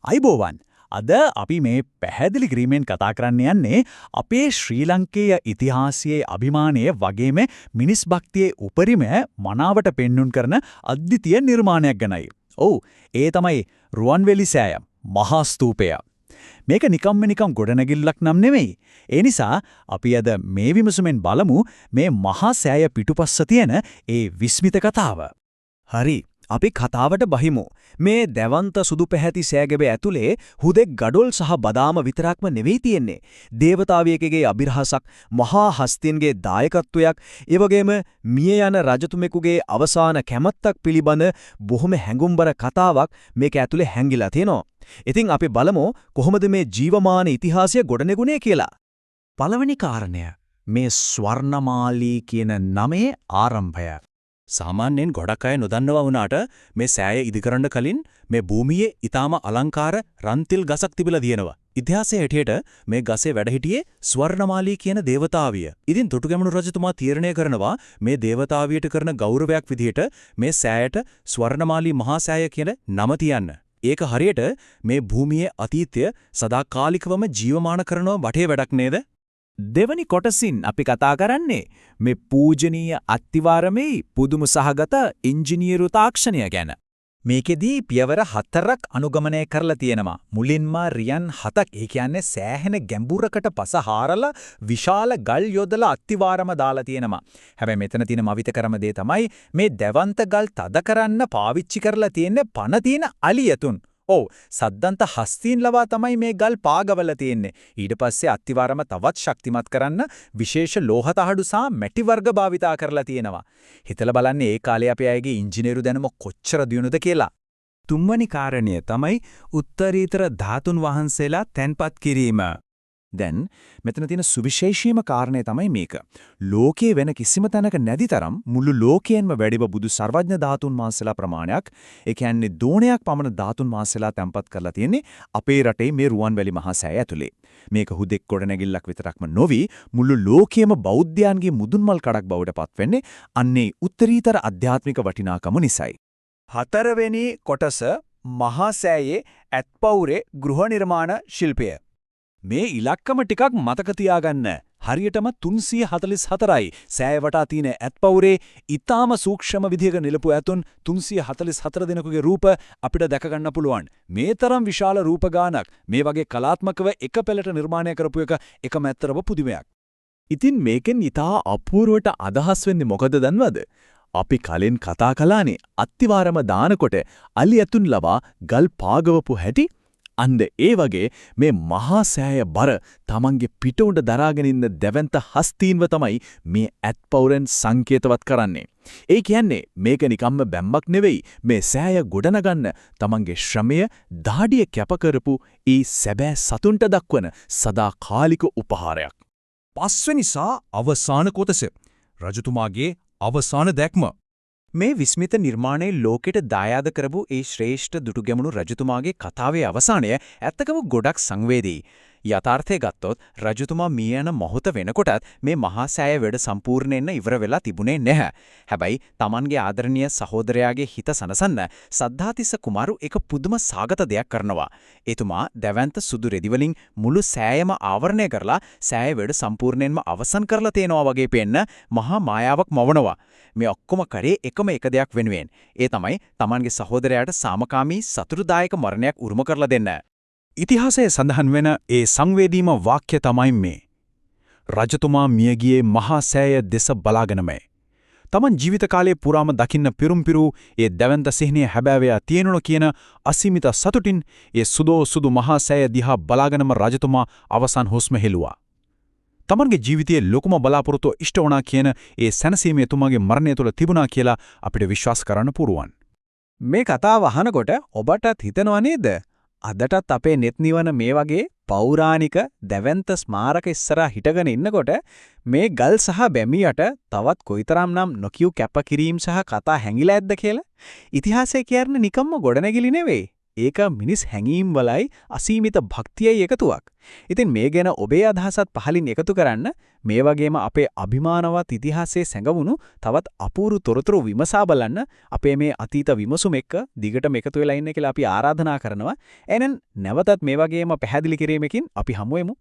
අයිබෝවන් අද අපි මේ පැහැදිලි කිරීමෙන් කතා කරන්න යන්නේ අපේ ශ්‍රී ලංකේය ඉතිහාසයේ අභිමානයේ වගේම මිනිස් භක්තියේ උපරිම මනාවට පෙන්눔 කරන අද්විතීය නිර්මාණයක් ගැනයි. ඔව්, ඒ තමයි රුවන්වැලි සෑය, මහා ස්තූපය. මේක නිකම් ගොඩනැගිල්ලක් නම් නෙමෙයි. ඒ නිසා අපි අද මේ විමසුමෙන් බලමු මේ මහා සෑය පිටුපස්ස තියෙන ඒ විස්මිත කතාව. හරි. අපි කතාවට බහිමු. මේ දැවන්ත සුදු පැහැති සෑගැබේ ඇතුලේ හුදෙක් ගඩොල් සහ බදාම විතරක්ම නෙවෙයි තියෙන්නේ. දේවතාවියකගේ අභිරහසක්, මහා හස්තියන්ගේ දායකත්වයක්, ඒ වගේම මිය යන රජතුමෙකුගේ අවසාන කැමැත්තක් පිළිබඳ බොහොම හැඟුම්බර කතාවක් මේක ඇතුලේ හැංගිලා තියෙනවා. ඉතින් අපි බලමු කොහොමද මේ ජීවමාන ඉතිහාසය ගොඩනෙගුණේ කියලා. පළවෙනි කාරණය මේ ස්වර්ණමාලී කියන නමේ ආරම්භය. සාමාන්‍යයෙන් ගොඩක් අය නොදන්නවා වුණාට මේ සෑය ඉදිකරන්න කලින් මේ භූමියේ ඊටාම අලංකාර රන්තිල් ගසක් තිබිලා තියෙනවා. ඉතිහාසයේ හැටියට මේ ගසේ වැඩ සිටියේ ස්වර්ණමාලී කියන දේවතාවිය. ඉතින් දුටුගැමුණු රජතුමා තීරණය කරනවා මේ දේවතාවියට කරන ගෞරවයක් විදිහට මේ සෑයට ස්වර්ණමාලී මහා සෑය කියන නම තියන්න. ඒක හරියට මේ භූමියේ අතීතය සදාකාලිකවම ජීවමාන කරන වටේ වැඩක් නේද? දෙවනි කොටසින් අපි කතා කරන්නේ මේ පූජනීය අත්තිවාරමේ පුදුම සහගත ඉංජිනේරු තාක්ෂණය ගැන. මේකෙදී පියවර 4ක් අනුගමනය කරලා තියෙනවා. මුලින්ම රියන් 7ක්, ඒ කියන්නේ සෑහෙන ගැඹුරකට පස හාරලා විශාල ගල් යොදලා අත්තිවාරම දාලා තියෙනවා. හැබැයි මෙතන තියෙන මවිතකරම දේ තමයි මේ දැවන්ත ගල් තද කරන්න පාවිච්චි කරලා තියෙන පණ තියෙන අලියතුන්. ඔව්, සද්දන්ත හස්තීන් ලවා තමයි මේ ගල් පාගවල තියෙන්නේ. ඊට පස්සේ අත්තිවාරම තවත් ශක්තිමත් කරන්න විශේෂ ලෝහ තහඩු සහ මැටි වර්ග භාවිතා කරලා තියෙනවා. හිතලා බලන්න ඒ කාලේ අපේ අයගේ ඉංජිනේරු දැනුම කොච්චර දියුණුද කියලා. තුන්වැනි කාරණය තමයි උත්තරීතර ධාතුන් වහන්සේලා තැන්පත් කිරීම. දැන් මෙතන තියෙන සුවිශේෂීම කාරණය තමයි මේක. ලෝකයේ වෙන කිසිම තැනක නැති තරම් මුළු ලෝකයෙන්ම වැඩිව බුදු සර්වඥ ධාතුන් වහන්සේලා ප්‍රමාණයක්, ඒ කියන්නේ දෝණයක් පමණ ධාතුන් වහන්සේලා තැන්පත් කරලා තියෙන්නේ අපේ රටේ මේ රුවන්වැලි මහා සෑය ඇතුලේ. මේක හුදෙක් ගොඩනැගිල්ලක් විතරක්ම නොවි මුළු ලෝකයේම බෞද්ධයන්ගේ මුදුන්මල් කඩක් බවට පත් වෙන්නේ අන්නේ උත්තරීතර අධ්‍යාත්මික වටිනාකම නිසායි. හතරවෙනි කොටස මහා සෑයේ ඇත්පවුරේ ගෘහ නිර්මාණ ශිල්පය. මේ ඉලක්කම ටිකක් මතක තියාගන්න. හරියටම 344යි සෑය වටා තියෙන ඇත්පවුරේ ඊටාම සූක්ෂම විදිහක නිලපු ඇතුන් 344 දෙනෙකුගේ රූප අපිට දැක ගන්න පුළුවන්. මේ තරම් විශාල රූප ගානක් මේ වගේ කලාත්මකව එක පෙළට නිර්මාණය කරපු එක එකම ඇත්තරම පුදුමයක්. ඉතින් මේකෙන් ඊටා අපූර්වට අදහස් වෙන්නේ මොකද දන්නවද? අපි කලින් කතා කළානේ අත්තිවාරම දානකොට අලි ඇතුන් ලවා ගල් පාගවපු හැටි. අන්න ඒ වගේ මේ මහා සෑය බර තමන්ගේ පිට උඩ දරාගෙන ඉන්න දැවැන්ත හස්තීන්ව තමයි මේ ඇත්පවුරෙන් සංකේතවත් කරන්නේ. ඒ කියන්නේ මේක නිකම්ම බැම්මක් නෙවෙයි, මේ සෑය ගොඩනගන්න තමන්ගේ ශ්‍රමය දාඩිය කැප කරපු ඒ සැබෑ සතුන්ට දක්වන සදාකාලික උපහාරයක්. පස්වෙනි සහ අවසාන කොටස. රජතුමාගේ අවසාන දැක්ම. මේ විස්මිත නිර්මාණයේ ලෝකෙට දායාද කරපු ඒ ශ්‍රේෂ්ඨ දුටුගැමුණු රජතුමාගේ කතාවේ අවසානය ඇත්තකම ගොඩක් සංවේදී. යථාර්ථය ගත්තොත් රජතුමා මිය යන මොහොත වෙනකොටත් මේ මහා සෑය වැඩ සම්පූර්ණයෙන්ම ඉවර වෙලා තිබුණේ නැහැ. හැබැයි Tamanගේ ආදරණීය සහෝදරයාගේ හිත සනසන්න සද්ධාතිස්ස කුමාරු එක පුදුම සාගත දෙයක් කරනවා. එතුමා දැවැන්ත සුදු රෙදි වලින් මුළු සෑයම ආවරණය කරලා සෑය වැඩ සම්පූර්ණයෙන්ම අවසන් කරලා තේනවා වගේ පෙන්න මහා මායාවක් මවනවා. මේ ඔක්කොම කරේ එකම එක දෙයක් වෙනුවෙන්. ඒ තමයි Tamanගේ සහෝදරයාට සාමකාමී සතුටුදායක මරණයක් උරුම කරලා දෙන්න. ඉතිහාසයේ සඳහන් වෙන ඒ සංවේදීම වාක්‍ය තමයි මේ. රජතුමා මියගියේ මහා සෑය දෙස බලාගෙනමයි. Taman ජීවිත කාලයේ පුරාම දකින්න පිරුම්පිරු ඒ දැවැන්ත සිහිනයේ හැබෑවය තියෙනු කියන අසීමිත සතුටින් ඒ සුදු මහා සෑය දිහා බලාගෙනම රජතුමා අවසන් හුස්ම හෙළුවා. Tamanගේ ජීවිතයේ ලොකුම බලාපොරොත්තුව ඉෂ්ට වුණා කියන ඒ සැනසීම එතුමාගේ මරණය තුළ තිබුණා කියලා අපිට විශ්වාස කරන්න පුරුවන්. මේ කතාව අහනකොට ඔබටත් හිතෙනව නේද? අදටත් අපේ net නිවන මේ වගේ පෞරාණික දැවැන්ත ස්මාරක ඉස්සරහා හිටගෙන ඉන්නකොට මේ ගල් සහ බැමියට තවත් කොයිතරම්නම් නොකියු කැපකිරීම සහ කතා හැංගිලා ඇද්ද කියලා. ඉතිහාසය කියන්නේ නිකම්ම ගොඩනැගිලි නෙවෙයි. ඒක මිනිස් හැඟීම් වලයි අසීමිත භක්තියයි එකතුවක්. ඉතින් මේ ගැන ඔබේ අදහසත් පහලින් එකතු කරන්න මේ වගේම අපේ අභිමානවත් ඉතිහාසයේ සැඟවුණු තවත් අපූර්ව තොරතුරු විමසා බලන්න අපේ මේ අතීත විමසුම් එක්ක දිගටම එකතු වෙලා ඉන්න කියලා අපි ආරාධනා කරනවා. එහෙනම් නැවතත් මේ වගේම පැහැදිලි කිරීමකින් අපි හමු වෙමු.